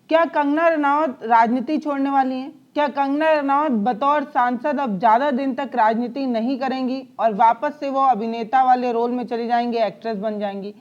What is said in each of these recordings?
क्या कंगना रनावत राजनीति छोड़ने वाली हैं? क्या कंगना रनावत बतौर सांसद अब ज्यादा दिन तक राजनीति नहीं करेंगी और वापस से वो अभिनेता वाले रोल में चली जाएंगी, एक्ट्रेस बन जाएंगी?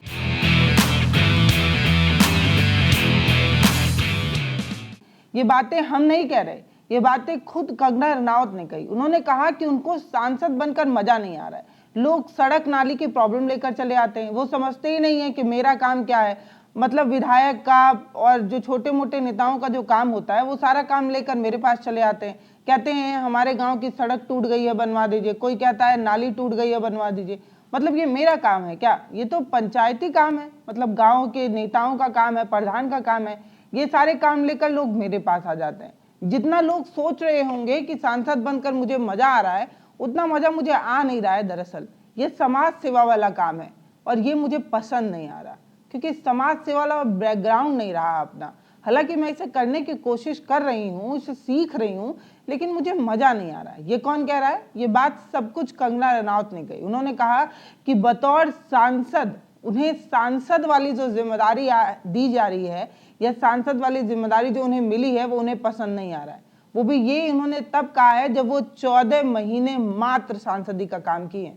ये बातें हम नहीं कह रहे, ये बातें खुद कंगना रनावत ने कही। उन्होंने कहा कि उनको सांसद बनकर मजा नहीं आ रहा है। लोग सड़क नाली की प्रॉब्लम लेकर चले आते हैं, वो समझते ही नहीं है कि मेरा काम क्या है। मतलब विधायक का और जो छोटे मोटे नेताओं का जो काम होता है वो सारा काम लेकर मेरे पास चले आते हैं। कहते हैं हमारे गांव की सड़क टूट गई है, बनवा दीजिए। कोई कहता है नाली टूट गई है, बनवा दीजिए। मतलब ये मेरा काम है क्या? ये तो पंचायती काम है, मतलब गाँव के नेताओं का काम है, प्रधान का काम है। ये सारे काम लेकर लोग मेरे पास आ जाते हैं। जितना लोग सोच रहे होंगे कि सांसद बनकर मुझे मजा आ रहा है, उतना मजा मुझे आ नहीं रहा है। दरअसल ये समाज सेवा वाला काम है और ये मुझे पसंद नहीं आ रहा, क्योंकि समाज सेवा वाला बैकग्राउंड नहीं रहा अपना। हालांकि मैं इसे करने की कोशिश कर रही हूँ, इसे सीख रही हूँ, लेकिन मुझे मजा नहीं आ रहा है। ये कौन कह रहा है? ये बात सब कुछ कंगना रनावत ने कही। उन्होंने कहा कि बतौर सांसद उन्हें सांसद वाली जो जिम्मेदारी दी जा रही है या सांसद वाली जिम्मेदारी जो उन्हें मिली है वो उन्हें पसंद नहीं आ रहा है। वो भी ये उन्होंने तब कहा है जब वो 14 महीने मात्र सांसदी का काम किए।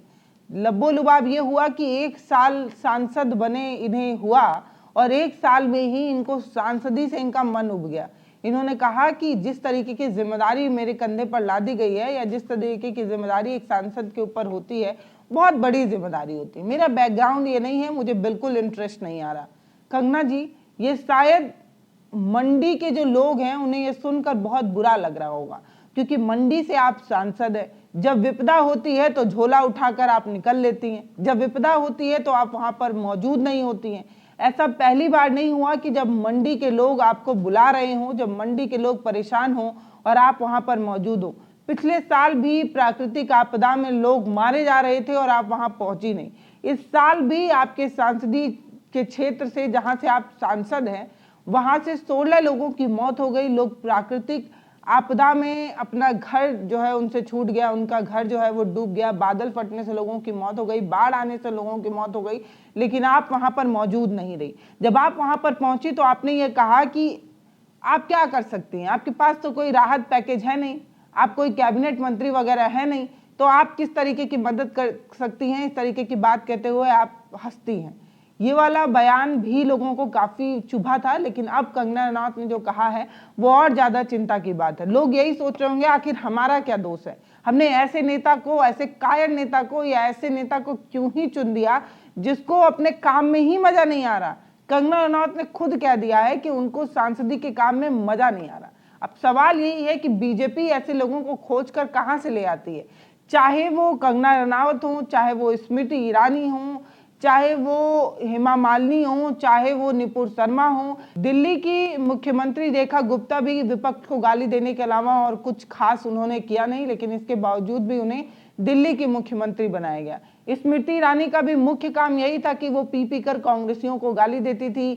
लब्बो लुबाब ये हुआ कि 1 साल सांसद बने इन्हें हुआ और 1 साल में ही इनको सांसदी से इनका मन उब गया। इन्होंने कहा कि जिस तरीके की जिम्मेदारी मेरे कंधे पर लादी गई है या जिस तरीके की जिम्मेदारी एक सांसद के ऊपर होती है, बहुत बड़ी जिम्मेदारी होती है। मेरा बैकग्राउंड ये नहीं है, मुझे बिल्कुल इंटरेस्ट नहीं आ रहा। कंगना जी, ये शायद मंडी के जो लोग हैं उन्हें ये सुनकर बहुत बुरा लग रहा होगा, क्योंकि मंडी से आप सांसद हैं। जब विपदा होती है तो झोला उठाकर आप निकल लेती हैं, जब विपदा होती है तो आप वहां पर मौजूद नहीं होती हैं। ऐसा पहली बार नहीं हुआ कि जब मंडी के लोग आपको बुला रहे हों, जब मंडी के लोग परेशान हों और आप वहां पर मौजूद हो। पिछले साल भी प्राकृतिक आपदा में लोग मारे जा रहे थे और आप वहां पहुंची नहीं। इस साल भी आपके सांसदी के क्षेत्र से, जहां से आप सांसद हैं, वहां से 16 लोगों की मौत हो गई। लोग प्राकृतिक आपदा में अपना घर जो है उनसे छूट गया, उनका घर जो है वो डूब गया। बादल फटने से लोगों की मौत हो गई, बाढ़ आने से लोगों की मौत हो गई, लेकिन आप वहां पर मौजूद नहीं रही। जब आप वहां पर पहुंची तो आपने ये कहा कि आप क्या कर सकती हैं, आपके पास तो कोई राहत पैकेज है नहीं, आप कोई कैबिनेट मंत्री वगैरह है नहीं, तो आप किस तरीके की मदद कर सकती हैं। इस तरीके की बात कहते हुए आप हंसती हैं। ये वाला बयान भी लोगों को काफी चुभा था, लेकिन अब कंगना रनावत ने जो कहा है वो और ज्यादा चिंता की बात है। लोग यही सोच रहे होंगे आखिर हमारा क्या दोष है, हमने ऐसे नेता को, ऐसे कायर नेता को या ऐसे नेता को क्यों ही चुन दिया जिसको अपने काम में ही मजा नहीं आ रहा। कंगना रनावत ने खुद कह दिया है कि उनको सांसदी के काम में मजा नहीं आ रहा। अब सवाल यही है कि बीजेपी ऐसे लोगों को खोज कर कहां से ले आती है, चाहे वो कंगना रनावत हो, चाहे वो स्मृति ईरानी हो, चाहे वो हेमा मालिनी हो, चाहे वो निपुण शर्मा हो। दिल्ली की मुख्यमंत्री रेखा गुप्ता भी विपक्ष को गाली देने के अलावा और कुछ खास उन्होंने किया नहीं, लेकिन इसके बावजूद भी उन्हें दिल्ली की मुख्यमंत्री बनाया गया। स्मृति ईरानी का भी मुख्य काम यही था कि वो पी पी कर कांग्रेसियों को गाली देती थी,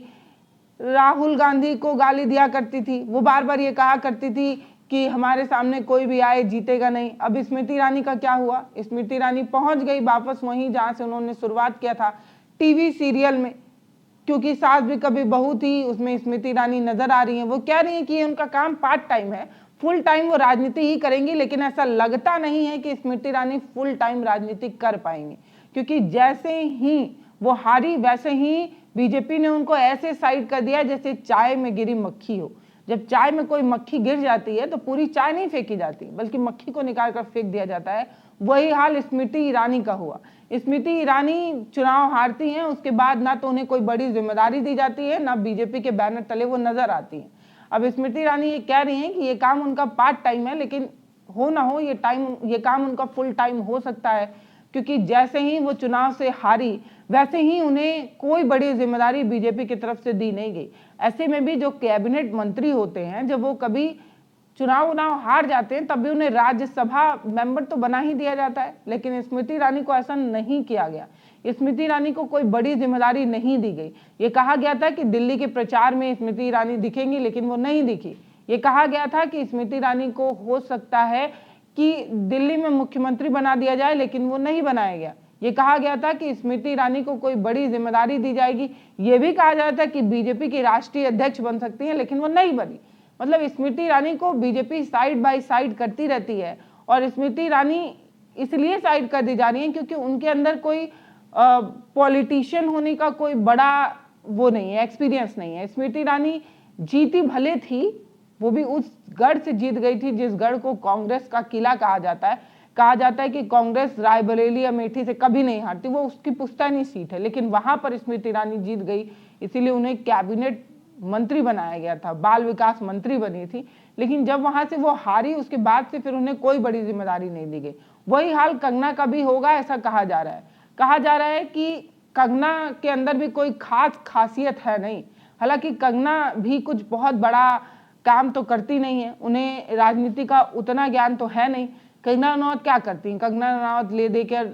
राहुल गांधी को गाली दिया करती थी। वो बार बार ये कहा करती थी कि हमारे सामने कोई भी आए जीतेगा नहीं। अब स्मृति ईरानी का क्या हुआ? स्मृति ईरानी पहुंच गई वापस वहीं जहां से उन्होंने शुरुआत किया था, टीवी सीरियल में, क्योंकि सास भी कभी बहू थी, उसमें स्मृति ईरानी नजर आ रही हैं। वो कह रही हैं कि उनका काम पार्ट टाइम है, फुल टाइम वो राजनीति ही करेंगी, लेकिन ऐसा लगता नहीं है कि स्मृति ईरानी फुल टाइम राजनीति कर पाएंगी, क्योंकि जैसे ही वो हारी वैसे ही बीजेपी ने उनको ऐसे साइड कर दिया जैसे चाय में गिरी मक्खी हो। जब चाय में कोई मक्खी गिर जाती है तो पूरी चाय नहीं फेंकी जाती, बल्कि मक्खी को निकाल कर फेंक दिया जाता है। वही हाल स्मृति ईरानी का हुआ। स्मृति ईरानी चुनाव हारती हैं, उसके बाद ना तो उन्हें कोई बड़ी जिम्मेदारी दी जाती है, ना बीजेपी के बैनर तले वो नजर आती हैं। अब स्मृति ईरानी ये कह रही हैं कि ये काम उनका पार्ट टाइम है, लेकिन हो ना हो ये काम उनका फुल टाइम हो सकता है, क्योंकि जैसे ही वो चुनाव से हारी वैसे ही उन्हें कोई बड़ी जिम्मेदारी बीजेपी की तरफ से दी नहीं गई। ऐसे में भी जो कैबिनेट मंत्री होते हैं, जब वो कभी चुनाव हार जाते हैं तब भी उन्हें राज्यसभा मेंबर तो बना ही दिया जाता है, लेकिन स्मृति ईरानी को ऐसा नहीं किया गया। स्मृति ईरानी को कोई बड़ी जिम्मेदारी नहीं दी गई। ये कहा गया था कि दिल्ली के प्रचार में स्मृति ईरानी दिखेंगी, लेकिन वो नहीं दिखी। ये कहा गया था कि स्मृति ईरानी को हो सकता है कि दिल्ली में मुख्यमंत्री बना दिया जाए, लेकिन वो नहीं बनाया गया। ये कहा गया था कि स्मृति ईरानी को कोई बड़ी जिम्मेदारी दी जाएगी, ये भी कहा जा रहा था कि बीजेपी की राष्ट्रीय अध्यक्ष बन सकती हैं, लेकिन वो नहीं बनी। मतलब स्मृति ईरानी को बीजेपी साइड बाय साइड करती रहती है, और स्मृति ईरानी इसलिए साइड कर दी जा रही है क्योंकि उनके अंदर कोई पॉलिटिशियन होने का कोई बड़ा वो नहीं है, एक्सपीरियंस नहीं है। स्मृति ईरानी जीती भले थी, वो भी उस गढ़ से जीत गई थी जिस गढ़ को कांग्रेस का किला कहा जाता है। कहा जाता है कि कांग्रेस रायबरेली, अमेठी से कभी नहीं हारती, वो उसकी पुश्तैनी सीट है, लेकिन वहां पर स्मृति ईरानी जीत गई, इसीलिए उन्हें कैबिनेट मंत्री बनाया गया था, बाल विकास मंत्री बनी थी। लेकिन जब वहां से वो हारी, उसके बाद से फिर उन्हें कोई बड़ी जिम्मेदारी नहीं दी गई। वही हाल कंगना का भी होगा, ऐसा कहा जा रहा है। कहा जा रहा है कि कंगना के अंदर भी कोई खास खासियत है नहीं। हालांकि कंगना भी कुछ बहुत बड़ा काम तो करती नहीं है, उन्हें राजनीति का उतना ज्ञान तो है नहीं। कंगना रनौत क्या करती हैं? कंगना रनौत ले देकर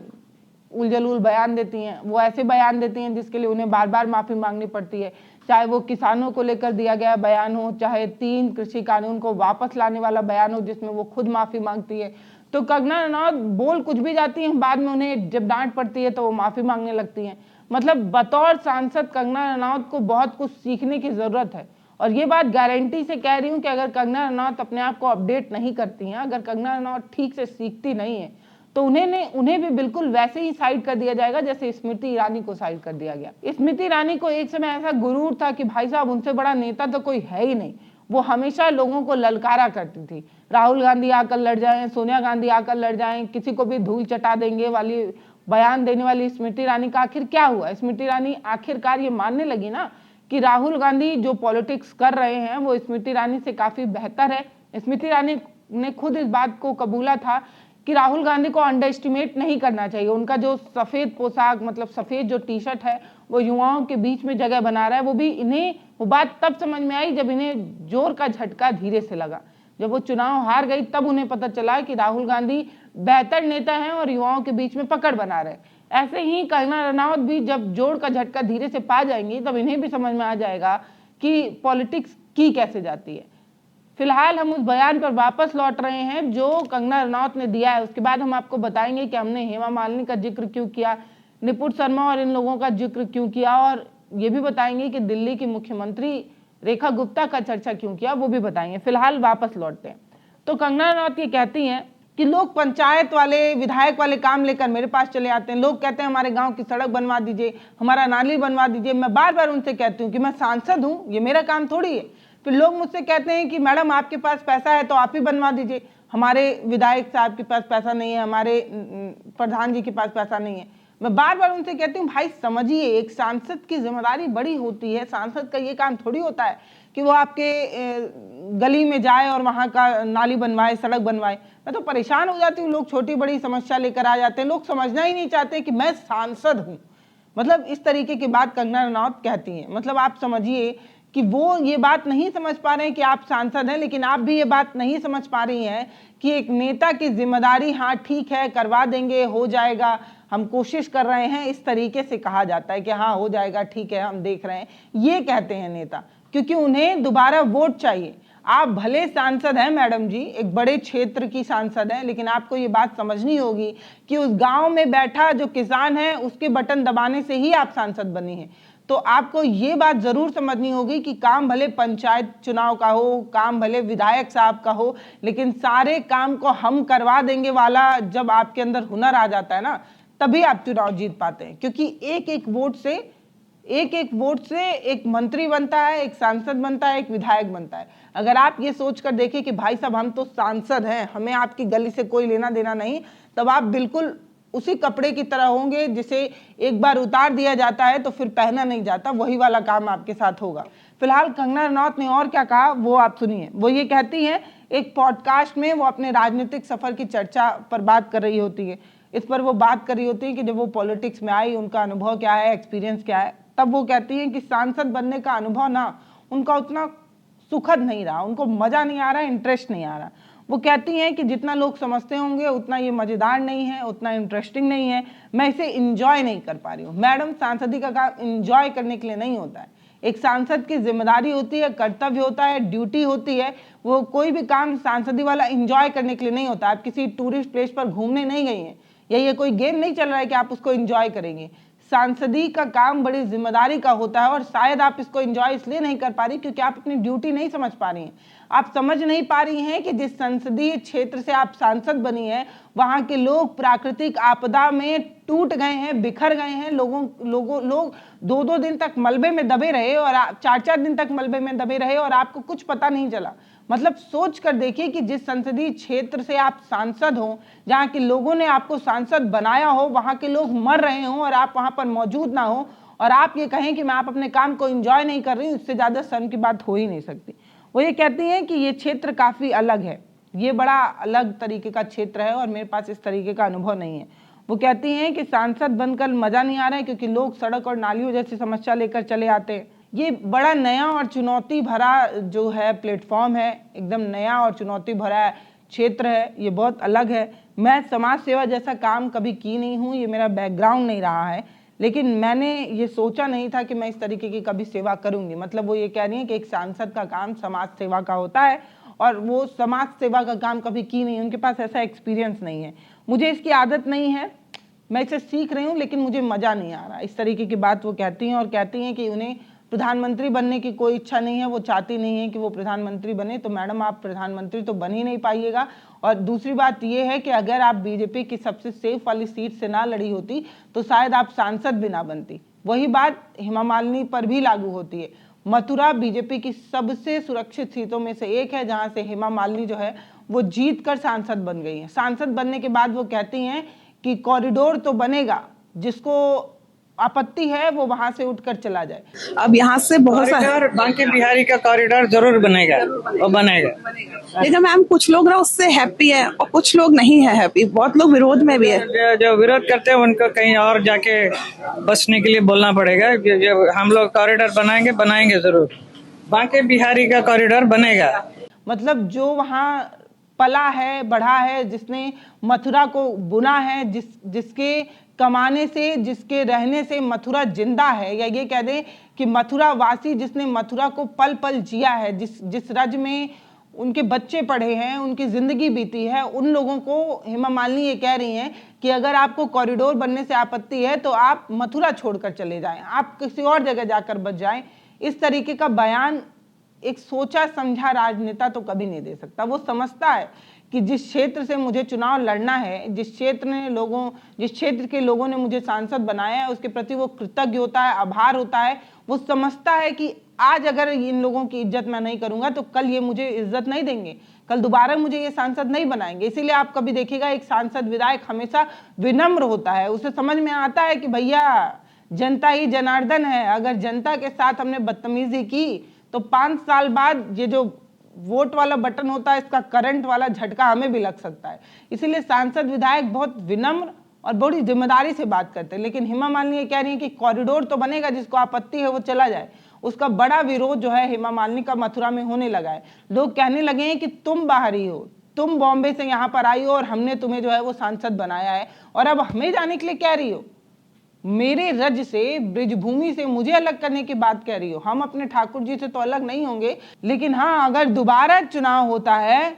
उलझुल बयान देती हैं। वो ऐसे बयान देती हैं जिसके लिए उन्हें बार बार माफी मांगनी पड़ती है, चाहे वो किसानों को लेकर दिया गया बयान हो, चाहे 3 कृषि कानून को वापस लाने वाला बयान हो जिसमें वो खुद माफी मांगती है। तो कंगना रनौत बोल कुछ भी जाती हैं, बाद में उन्हें जब डांट पड़ती है तो वो माफी मांगने लगती हैं। मतलब बतौर सांसद कंगना रनौत को बहुत कुछ सीखने की जरूरत है, और ये बात गारंटी से कह रही हूँ कि अगर कंगना रनौत अपने आप को अपडेट नहीं करती हैं, अगर कंगना रनौत ठीक से सीखती नहीं है, तो उन्हें भी बिल्कुल वैसे ही साइड कर दिया जाएगा जैसे स्मृति ईरानी को साइड कर दिया गया। स्मृति ईरानी को एक समय ऐसा गुरूर था कि भाई साहब उनसे बड़ा नेता तो कोई है ही नहीं। वो हमेशा लोगों को ललकारा करती थी। राहुल गांधी आकर लड़ जाएं, सोनिया गांधी आकर लड़ जाएं, किसी को भी धूल चटा देंगे वाली बयान देने वाली स्मृति ईरानी का आखिर क्या हुआ? स्मृति ईरानी आखिरकार ये मानने लगी ना कि राहुल गांधी जो पॉलिटिक्स कर रहे हैं वो स्मृति ईरानी से काफी बेहतर है। स्मृति ईरानी ने खुद इस बात को कबूला था कि राहुल गांधी को अंडर एस्टिमेट नहीं करना चाहिए। उनका जो सफेद पोशाक, मतलब सफेद जो टी शर्ट है, वो युवाओं के बीच में जगह बना रहा है। वो भी इन्हें वो बात तब समझ में आई जब इन्हें जोर का झटका धीरे से लगा। जब वो चुनाव हार गई तब उन्हें पता चला कि राहुल गांधी बेहतर नेता हैं और युवाओं के बीच में पकड़ बना रहे। ऐसे ही कंगना रनौत भी जब जोर का झटका धीरे से पा जाएंगी तब इन्हें भी समझ में आ जाएगा कि पॉलिटिक्स की कैसे जाती है। फिलहाल हम उस बयान पर वापस लौट रहे हैं जो कंगना रनौत ने दिया है। उसके बाद हम आपको बताएंगे कि हमने हेमा मालिनी का जिक्र क्यों किया, निपुण शर्मा और इन लोगों का जिक्र क्यों किया, और ये भी बताएंगे कि दिल्ली की मुख्यमंत्री रेखा गुप्ता का चर्चा क्यों किया, वो भी बताएंगे। फिलहाल वापस लौटते हैं। तो कंगना रनौत ये कहती हैं कि लोग पंचायत वाले, विधायक वाले काम लेकर मेरे पास चले आते हैं। लोग कहते हैं हमारे गांव की सड़क बनवा दीजिए, हमारा नाली बनवा दीजिए। मैं बार बार उनसे कहती हूँ कि मैं सांसद हूँ, ये मेरा काम थोड़ी है। फिर लोग मुझसे कहते हैं कि मैडम आपके पास पैसा है तो आप ही बनवा दीजिए, हमारे विधायक साहब के पास पैसा नहीं है, हमारे प्रधान जी के पास पैसा नहीं है। मैं बार बार उनसे कहती हूँ भाई समझिए, एक सांसद की जिम्मेदारी बड़ी होती है। सांसद का ये काम थोड़ी होता है कि वो आपके गली में जाए और वहाँ का नाली बनवाए, सड़क बनवाए। मैं तो परेशान हो जाती हूँ, लोग छोटी बड़ी समस्या लेकर आ जाते हैं, लोग समझना ही नहीं चाहते कि मैं सांसद हूँ। मतलब इस तरीके की बात कंगना रनौत कहती हैं। मतलब आप समझिए कि वो ये बात नहीं समझ पा रहे हैं कि आप सांसद हैं, लेकिन आप भी ये बात नहीं समझ पा रही हैं कि एक नेता की जिम्मेदारी, हाँ ठीक है करवा देंगे, हो जाएगा, हम कोशिश कर रहे हैं, इस तरीके से कहा जाता है कि हाँ हो जाएगा, ठीक है हम देख रहे हैं, ये कहते हैं नेता, क्योंकि उन्हें दोबारा वोट चाहिए। आप भले सांसद हैं मैडम जी, एक बड़े क्षेत्र की सांसद हैं, लेकिन आपको ये बात समझनी होगी कि उस गांव में बैठा जो किसान है उसके बटन दबाने से ही आप सांसद बनी हैं। तो आपको ये बात जरूर समझनी होगी कि काम भले पंचायत चुनाव का हो, काम भले विधायक साहब का हो, लेकिन सारे काम को हम करवा देंगे वाला जब आपके अंदर हुनर आ जाता है ना, तभी आप चुनाव जीत पाते हैं। क्योंकि एक एक वोट से एक मंत्री बनता है, एक सांसद बनता है, एक विधायक बनता है। अगर आप ये सोचकर देखें कि भाई साहब हम तो सांसद हैं, हमें आपकी गली से कोई लेना देना नहीं, तब आप बिल्कुल उसी कपड़े की तरह होंगे जिसे एक बार उतार दिया जाता है तो फिर पहना नहीं जाता, वही वाला काम आपके साथ होगा। फिलहाल कंगना रनौत ने और क्या कहा वो आप सुनिए। वो ये कहती हैं, एक पॉडकास्ट में वो अपने राजनीतिक सफर की चर्चा पर बात कर रही होती है। इस पर वो बात कर रही होती है कि जब वो पॉलिटिक्स में आई उनका अनुभव क्या है, एक्सपीरियंस क्या है। तब वो कहती हैं कि सांसद बनने का अनुभव ना उनका उतना सुखद नहीं रहा, उनको मजा नहीं आ रहा, इंटरेस्ट नहीं आ रहा। वो कहती हैं कि जितना लोग समझते होंगे उतना ये मजेदार नहीं है, उतना इंटरेस्टिंग नहीं है, मैं इसे इंजॉय नहीं कर पा रही हूँ। मैडम, सांसदी का काम इंजॉय करने के लिए नहीं होता है। एक सांसद की जिम्मेदारी होती है, कर्तव्य होता है, ड्यूटी होती है। वो कोई भी काम सांसदी वाला इंजॉय करने के लिए नहीं होता। आप किसी टूरिस्ट प्लेस पर घूमने नहीं गई हैं या ये कोई गेम नहीं चल रहा है कि आप उसको एंजॉय करेंगे। सांसदी का काम बड़ी जिम्मेदारी का होता है और शायद आप इसको एंजॉय इसलिए नहीं कर पा रही क्योंकि आप अपनी ड्यूटी नहीं समझ पा रही हैं। आप समझ नहीं पा रही हैं कि जिस संसदीय क्षेत्र से आप सांसद बनी है वहां के लोग प्राकृतिक आपदा में टूट गए हैं, बिखर गए हैं। लोग 2-2 दिन तक मलबे में दबे रहे और 4-4 दिन तक मलबे में दबे रहे और आपको कुछ पता नहीं चला। मतलब सोच कर देखिए कि जिस संसदीय क्षेत्र से आप सांसद हो, जहाँ के लोगों ने आपको सांसद बनाया हो, वहाँ के लोग मर रहे हों और आप वहाँ पर मौजूद ना हो और आप ये कहें कि मैं आप अपने काम को एंजॉय नहीं कर रही हूँ, इससे ज़्यादा शर्म की बात हो ही नहीं सकती। वो ये कहती हैं कि ये क्षेत्र काफ़ी अलग है, ये बड़ा अलग तरीके का क्षेत्र है और मेरे पास इस तरीके का अनुभव नहीं है। वो कहती हैं कि सांसद बनकर मज़ा नहीं आ रहा है क्योंकि लोग सड़क और नालियों जैसी समस्या लेकर चले आते हैं। ये बड़ा नया और चुनौती भरा जो है प्लेटफॉर्म है, एकदम नया और चुनौती भरा क्षेत्र है, ये बहुत अलग है। मैं समाज सेवा जैसा काम कभी की नहीं हूँ, ये मेरा बैकग्राउंड नहीं रहा है, लेकिन मैंने ये सोचा नहीं था कि मैं इस तरीके की कभी सेवा करूँगी। मतलब वो ये कह रही हैं कि एक सांसद का काम समाज सेवा का होता है और वो समाज सेवा का काम कभी की नहीं, उनके पास ऐसा एक्सपीरियंस नहीं है। मुझे इसकी आदत नहीं है, मैं इसे सीख रही हूँ, लेकिन मुझे मज़ा नहीं आ रहा। इस तरीके की बात वो कहती हैं और कहती हैं कि उन्हें प्रधानमंत्री बनने की कोई इच्छा नहीं है, वो चाहती नहीं है कि वो प्रधानमंत्री बने। तो मैडम आप प्रधानमंत्री तो बन ही नहीं पाइएगा। और दूसरी बात ये है कि अगर आप बीजेपी की सबसे सेफ वाली सीट से ना लड़ी होती तो शायद आप सांसद भी ना बनती। वही बात हेमा मालिनी पर भी लागू होती है। मथुरा बीजेपी की सबसे सुरक्षित सीटों में से एक है जहाँ से हेमा मालिनी जो है वो जीत कर सांसद बन गई हैं। सांसद बनने के बाद वो कहती हैं कि कॉरिडोर तो बनेगा, जिसको आपत्ति है वो वहां से उठकर चला जाए। अब यहाँ से बहुत सारे बांके बिहारी का कॉरिडोर जरूर बनेगा, वो बनेगा। लेकिन मैम कुछ लोग ना उससे हैप्पी है और कुछ लोग नहीं है हैप्पी, बहुत लोग विरोध में भी है। जो विरोध करते हैं उनको कहीं और जाके बसने के लिए बोलना पड़ेगा। जो हम लोग कॉरिडोर बनाएंगे जरूर, बांके बिहारी का कॉरिडोर बनेगा। मतलब जो वहाँ पला है, बढ़ा है, जिसने मथुरा को बुना है, जिसके कमाने से, जिसके रहने से मथुरा जिंदा है, या ये कह दें कि मथुरा वासी जिसने मथुरा को पल पल जिया है, जिस राज्य में उनके बच्चे पढ़े हैं, उनकी जिंदगी बीती है, उन लोगों को हेमा मालिनी ये कह रही हैं कि अगर आपको कॉरिडोर बनने से आपत्ति है तो आप मथुरा छोड़कर चले जाएं, आप किसी और जगह जाकर बच जाएं। इस तरीके का बयान एक सोचा समझा राजनेता तो कभी नहीं दे सकता। वो समझता है कि जिस क्षेत्र से मुझे चुनाव लड़ना है, जिस क्षेत्र के लोगों ने मुझे सांसद बनाया है, उसके प्रति वो कृतज्ञ होता है, आभार होता है। वो समझता है कि आज अगर इन लोगों की इज्जत मैं नहीं करूंगा तो कल ये मुझे इज्जत नहीं देंगे, कल दोबारा मुझे ये सांसद नहीं बनाएंगे। इसीलिए आप कभी देखिएगा एक सांसद विधायक हमेशा विनम्र होता है। उसे समझ में आता है कि भैया जनता ही जनार्दन है, अगर जनता के साथ हमने बदतमीजी की तो 5 साल बाद ये जो वोट वाला बटन होता है, इसका करंट वाला झटका हमें भी लग सकता है। इसीलिए सांसद विधायक बहुत विनम्र और बड़ी जिम्मेदारी से बात करते हैं। लेकिन हेमा मालिनी ये कह रही है कि कॉरिडोर तो बनेगा, जिसको आपत्ति है वो चला जाए। उसका बड़ा विरोध जो है हेमा मालिनी का मथुरा में होने लगा है। लोग कहने लगे हैं कि तुम बाहरी हो, तुम बॉम्बे से यहाँ पर आई हो और हमने तुम्हें जो है वो सांसद बनाया है और अब हमें जाने के लिए कह रही हो। मेरे रज से, ब्रिजभूमि से मुझे अलग करने की बात कह रही हो। हम अपने ठाकुर जी से तो अलग नहीं होंगे, लेकिन हाँ अगर दोबारा चुनाव होता है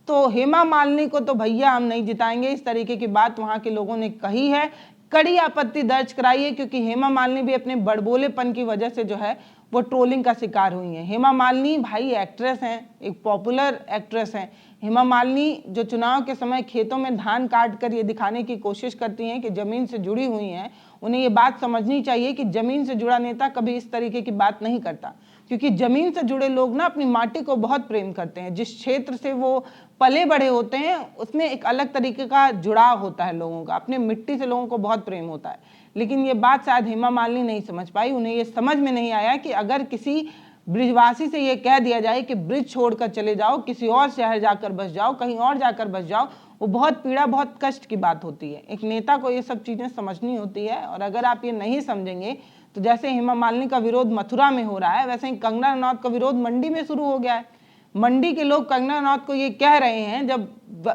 तो हेमा मालिनी को तो भैया हम नहीं जिताएंगे। इस तरीके की बात वहां के लोगों ने कही है, कड़ी आपत्ति दर्ज कराई है, क्योंकि हेमा मालिनी भी अपने बड़बोलेपन की वजह से जो है वो ट्रोलिंग का शिकार हुई हैं। हेमा मालिनी भाई एक्ट्रेस हैं, एक पॉपुलर एक्ट्रेस हैं। हेमा मालिनी जो चुनाव के समय खेतों में धान काट कर ये दिखाने की कोशिश करती हैं कि जमीन से जुड़ी हुई हैं, उन्हें ये बात समझनी चाहिए कि जमीन से जुड़ा नेता कभी इस तरीके की बात नहीं करता, क्योंकि जमीन से जुड़े लोग ना अपनी माटी को बहुत प्रेम करते हैं। जिस क्षेत्र से वो पले बड़े होते हैं उसमें एक अलग तरीके का जुड़ाव होता है लोगों का, अपने मिट्टी से लोगों को बहुत प्रेम होता है। लेकिन ये बात शायद हेमा मालिनी नहीं समझ पाई। उन्हें ये समझ में नहीं आया कि अगर किसी ब्रिजवासी से ये कह दिया जाए कि ब्रिज छोड़कर चले जाओ, किसी और शहर जाकर बस जाओ, कहीं और जाकर बस जाओ, वो बहुत पीड़ा, बहुत कष्ट की बात होती है। एक नेता को ये सब चीज़ें समझनी होती है। और अगर आप ये नहीं समझेंगे तो जैसे हेमा मालिनी का विरोध मथुरा में हो रहा है, वैसे ही कंगना रनौत का विरोध मंडी में शुरू हो गया है। मंडी के लोग कंगना रनौत को ये कह रहे हैं, जब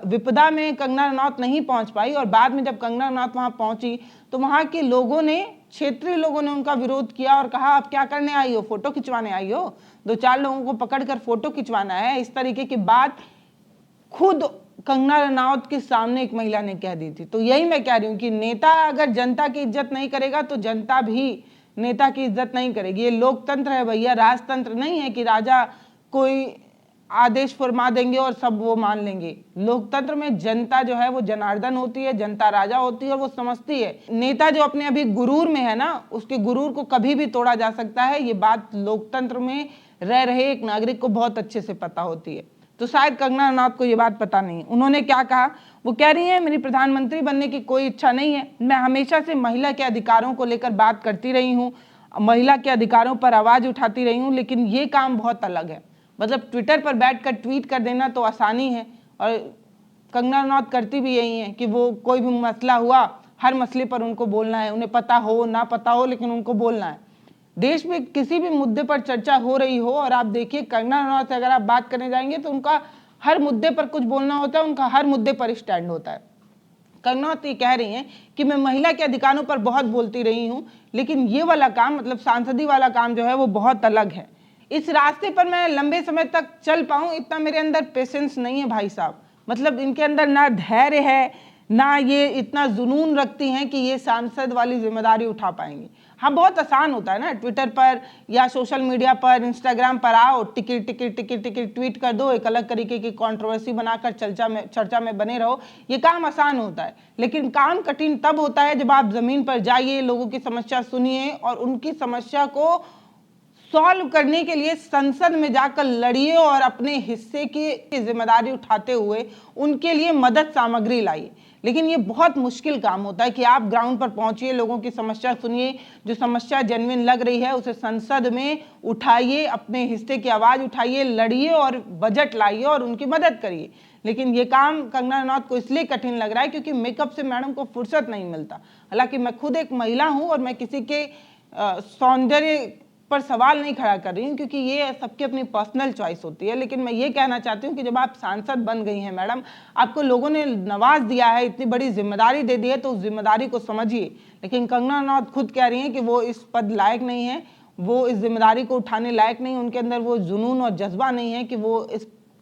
विपदा में कंगना रनौत नहीं पहुंच पाई और बाद में जब कंगना रनौत वहां पहुंची तो वहां के लोगों ने, क्षेत्रीय लोगों ने उनका विरोध किया और कहा आप क्या करने आई हो, फोटो खिंचवाने आई हो, 2-4 लोगों को पकड़कर फोटो खिंचवाना है। इस तरीके की बात खुद कंगना रनावत के सामने एक महिला ने कह दी थी। तो यही मैं कह रही हूँ कि नेता अगर जनता की इज्जत नहीं करेगा तो जनता भी नेता की इज्जत नहीं करेगी। ये लोकतंत्र है भैया, राजतंत्र नहीं है कि राजा कोई आदेश फरमा देंगे और सब वो मान लेंगे। लोकतंत्र में जनता जो है वो जनार्दन होती है, जनता राजा होती है और वो समझती है। नेता जो अपने अभी गुरूर में है ना, उसके गुरूर को कभी भी तोड़ा जा सकता है। ये बात लोकतंत्र में रह रहे एक नागरिक को बहुत अच्छे से पता होती है। तो शायद कंगना रनावत को ये बात पता नहीं। उन्होंने क्या कहा, वो कह रही है मेरी प्रधानमंत्री बनने की कोई इच्छा नहीं है। मैं हमेशा से महिला के अधिकारों को लेकर बात करती रही हूँ, महिला के अधिकारों पर आवाज उठाती रही हूँ, लेकिन ये काम बहुत अलग है। मतलब ट्विटर पर बैठकर ट्वीट कर देना तो आसानी है, और कंगना रनावत करती भी यही है कि वो कोई भी मसला हुआ, हर मसले पर उनको बोलना है, उन्हें पता हो ना पता हो लेकिन उनको बोलना है। देश में किसी भी मुद्दे पर चर्चा हो रही हो और आप देखिए कंगना रनावत से अगर आप बात करने जाएंगे तो उनका हर मुद्दे पर कुछ बोलना होता है, उनका हर मुद्दे पर स्टैंड होता है। कंगना रनावत ये कह रही हैं कि मैं महिला के अधिकारों पर बहुत बोलती रही हूँ, लेकिन ये वाला काम मतलब सांसदी वाला काम जो है वो बहुत अलग है। इस रास्ते पर मैं लंबे समय तक चल पाऊँ इतना मेरे अंदर पेशेंस नहीं है भाई साहब। मतलब इनके अंदर ना धैर्य है, ना ये इतना जुनून रखती हैं कि ये सांसद वाली जिम्मेदारी उठा पाएंगी। हाँ, बहुत आसान होता है ना, ट्विटर पर या सोशल मीडिया पर, इंस्टाग्राम पर आओ, ticket ticket ticket ticket tweet कर दो, एक अलग तरीके की कंट्रोवर्सी बनाकर चर्चा में बने रहो। ये काम आसान होता है, लेकिन काम कठिन तब होता है जब आप जमीन पर जाइए, लोगों की समस्या सुनिए और उनकी समस्या को सॉल्व करने के लिए संसद में जाकर लड़िए और अपने हिस्से की जिम्मेदारी उठाते हुए उनके लिए मदद सामग्री लाइए। लेकिन ये बहुत मुश्किल काम होता है कि आप ग्राउंड पर पहुंचिए, लोगों की समस्या सुनिए, जो समस्या जेन्युइन लग रही है उसे संसद में उठाइए, अपने हिस्से की आवाज उठाइए, लड़िए और बजट लाइए और उनकी मदद करिए। लेकिन ये काम कंगना रनावत को इसलिए कठिन लग रहा है क्योंकि मेकअप से मैडम को फुर्सत नहीं मिलता। हालांकि मैं खुद एक महिला हूं और मैं किसी के सौंदर्य पर सवाल नहीं खड़ा कर रही हूँ, क्योंकि ये सबकी अपनी पर्सनल चॉइस होती है। लेकिन मैं ये कहना चाहती हूँ कि जब आप सांसद बन गई हैं मैडम, आपको लोगों ने नवाज दिया है, इतनी बड़ी जिम्मेदारी दे दी है, तो उस जिम्मेदारी को समझिए। लेकिन कंगना रनावत खुद कह रही हैं कि वो इस पद लायक नहीं है, वो इस जिम्मेदारी को उठाने लायक नहीं, उनके अंदर वो जुनून और जज्बा नहीं है कि वो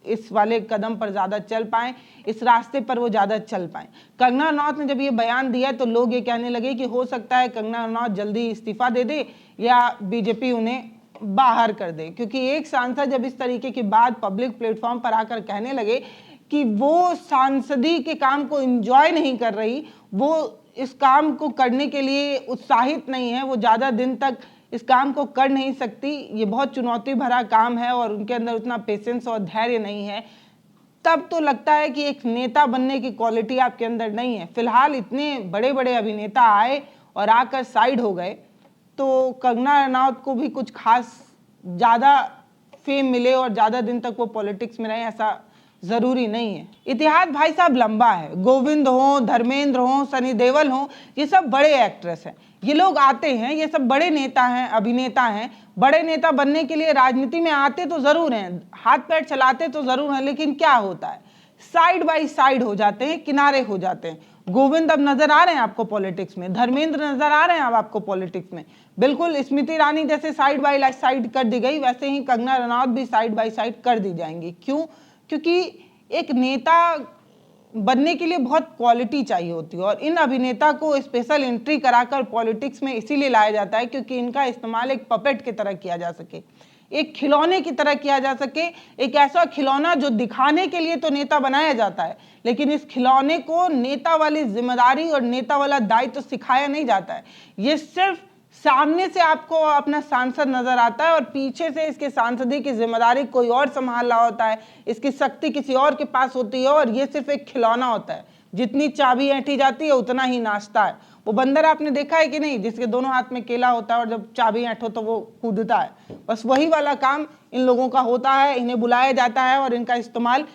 इस वाले कदम पर ज़्यादा चल पाएं, इस रास्ते पर वो ज़्यादा चल पाएं। कंगना रनावत ने जब ये बयान दिया तो लोग ये कहने लगे कि हो सकता है कंगना रनावत जल्दी इस्तीफा दे दे या बीजेपी उन्हें बाहर कर दे, क्योंकि एक सांसद जब इस तरीके की बात पब्लिक प्लेटफॉर्म पर आकर कहने लगे कि वो सांसदी के काम को एंजॉय नहीं कर रही, वो इस काम को करने के लिए उत्साहित नहीं है, वो ज़्यादा दिन तक इस काम को कर नहीं सकती, ये बहुत चुनौती भरा काम है और उनके अंदर उतना पेशेंस और धैर्य नहीं है, तब तो लगता है कि एक नेता बनने की क्वालिटी आपके अंदर नहीं है। फिलहाल इतने बड़े बड़े अभिनेता आए और आकर साइड हो गए, तो कंगना रनावत को भी कुछ खास ज़्यादा फेम मिले और ज़्यादा दिन तक वो पॉलिटिक्स में रहे ऐसा ज़रूरी नहीं है। इतिहास भाई साहब लंबा है। गोविंद हो, धर्मेंद्र हो, सनी देओल हो, ये सब बड़े एक्ट्रेस हैं। ये लोग आते हैं, ये सब बड़े नेता हैं, अभिनेता हैं। बड़े नेता बनने के लिए राजनीति में आते तो ज़रूर हैं, हाथ पैर चलाते तो ज़रूर हैं, लेकिन क्या होता है, साइड बाय साइड हो जाते हैं, किनारे हो जाते हैं। गोविंद अब नजर आ रहे हैं आपको पॉलिटिक्स में, धर्मेंद्र नजर आ रहे हैं अब आपको पॉलिटिक्स में। बिल्कुल स्मृति ईरानी जैसे साइड बाय साइड कर दी गई, वैसे ही कंगना रनावत भी साइड बाय साइड कर दी जाएंगी। क्यों? क्योंकि एक नेता बनने के लिए बहुत क्वालिटी चाहिए होती है और इन अभिनेता को स्पेशल एंट्री कराकर पॉलिटिक्स में इसीलिए लाया जाता है क्योंकि इनका इस्तेमाल एक पपेट की तरह किया जा सके, एक खिलौने की तरह किया जा सके, एक ऐसा खिलौना जो दिखाने के लिए तो नेता बनाया जाता है, लेकिन इस खिलौने को नेता वाली जिम्मेदारी और नेता वाला दायित्व तो सिखाया नहीं जाता है। ये सिर्फ सामने से आपको अपना सांसद नजर आता है और पीछे से इसके सांसदी की जिम्मेदारी कोई और संभाल रहा होता है, इसकी शक्ति किसी और के पास होती है और ये सिर्फ एक खिलौना होता है। जितनी चाबी ऐंठी जाती है उतना ही नाचता है। वो बंदर आपने देखा है कि नहीं, जिसके दोनों हाथ में केला होता है और जब चाबी ऐंठो तो वो कूदता है। बस वही वाला काम इन लोगों का होता है, इन्हें बुलाया जाता है और इनका इस्तेमाल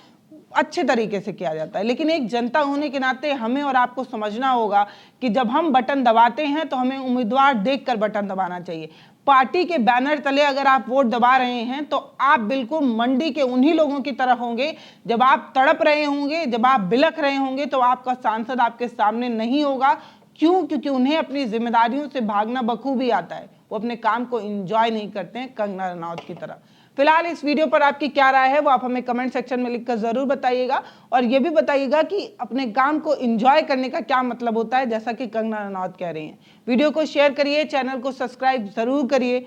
अच्छे तरीके से किया जाता है। लेकिन एक जनता होने के नाते हमें और आपको समझना होगा कि जब हम बटन दबाते हैं तो हमें उम्मीदवार देखकर बटन दबाना चाहिए। पार्टी के बैनर तले अगर आप वोट दबा रहे हैं तो आप बिल्कुल मंडी के उन्हीं लोगों की तरह होंगे। जब आप तड़प रहे होंगे, जब आप बिलख रहे होंगे तो आपका सांसद आपके सामने नहीं होगा। क्यों? क्योंकि उन्हें अपनी जिम्मेदारियों से भागना बखूबी आता है, वो अपने काम को एंजॉय नहीं करते हैं कंगना रनावत की तरह। फिलहाल इस वीडियो पर आपकी क्या राय है वो आप हमें कमेंट सेक्शन में लिखकर जरूर बताइएगा, और ये भी बताइएगा कि अपने काम को एंजॉय करने का क्या मतलब होता है, जैसा कि कंगना रनौत कह रही हैं। वीडियो को शेयर करिए, चैनल को सब्सक्राइब जरूर करिए।